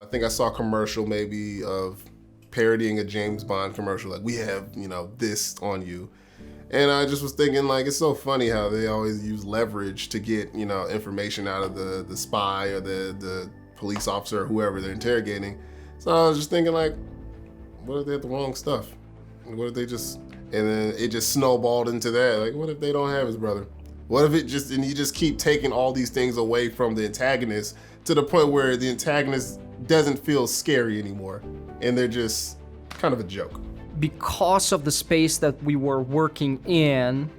I think I saw a commercial maybe of parodying a James Bond commercial, like, we have, this on you. And I just was thinking, like, it's so funny how they always use leverage to get, information out of the spy or the police officer or whoever they're interrogating. So I was just thinking, like, what if they have the wrong stuff? What if they just, and then it just snowballed into that. Like, what if they don't have his brother? What if and you just keep taking all these things away from the antagonist to the point where the antagonist doesn't feel scary anymore, and they're just kind of a joke. Because of the space that we were working in,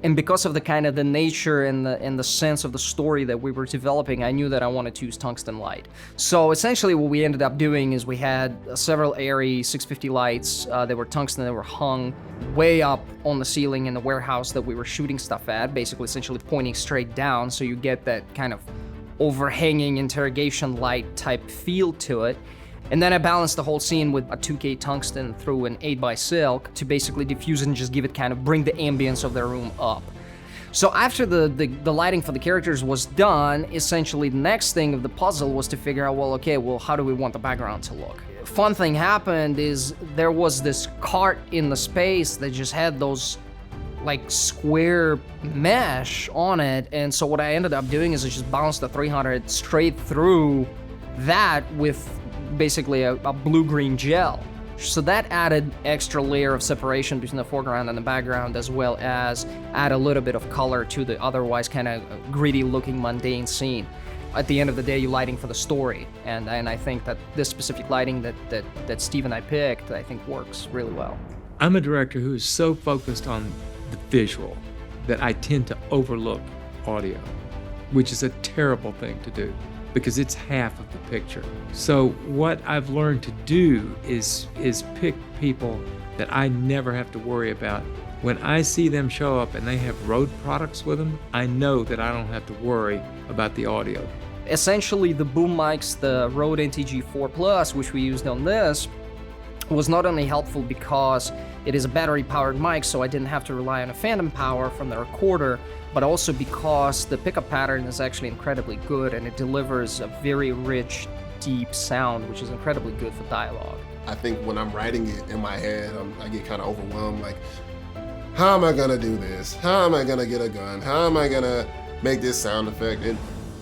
and because of the kind of the nature and the sense of the story that we were developing, I knew that I wanted to use tungsten light. So essentially what we ended up doing is we had several ARRI 650 lights that were tungsten, that were hung way up on the ceiling in the warehouse that we were shooting stuff at, basically essentially pointing straight down, so you get that kind of overhanging interrogation light type feel to it. And then I balanced the whole scene with a 2K tungsten through an 8x silk to basically diffuse and just bring the ambience of the room up. So after the lighting for the characters was done, essentially the next thing of the puzzle was to figure out, well, how do we want the background to look? Fun thing happened is there was this cart in the space that just had those like square mesh on it, and so what I ended up doing is I just bounced the 300 straight through that with basically a blue-green gel. So that added extra layer of separation between the foreground and the background, as well as add a little bit of color to the otherwise kind of gritty looking mundane scene. At the end of the day, you're lighting for the story, and I think that this specific lighting that Steve and I picked, I think works really well. I'm a director who is so focused on the visual that I tend to overlook audio, which is a terrible thing to do, because it's half of the picture. So what I've learned to do is pick people that I never have to worry about. When I see them show up and they have RØDE products with them, I know that I don't have to worry about the audio. Essentially, the boom mics, the RØDE NTG4 Plus, which we used on this, was not only helpful because it is a battery-powered mic, so I didn't have to rely on a phantom power from the recorder, but also because the pickup pattern is actually incredibly good and it delivers a very rich, deep sound, which is incredibly good for dialogue. I think when I'm writing it in my head, I get kind of overwhelmed, like, how am I gonna do this? How am I gonna get a gun? How am I gonna make this sound effect? And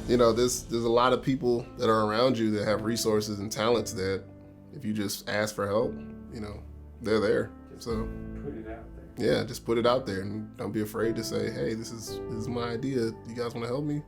there's a lot of people that are around you that have resources and talents that if you just ask for help, they're there. So Put it out there. Yeah, just put it out there and don't be afraid to say, hey, this is my idea. You guys wanna help me?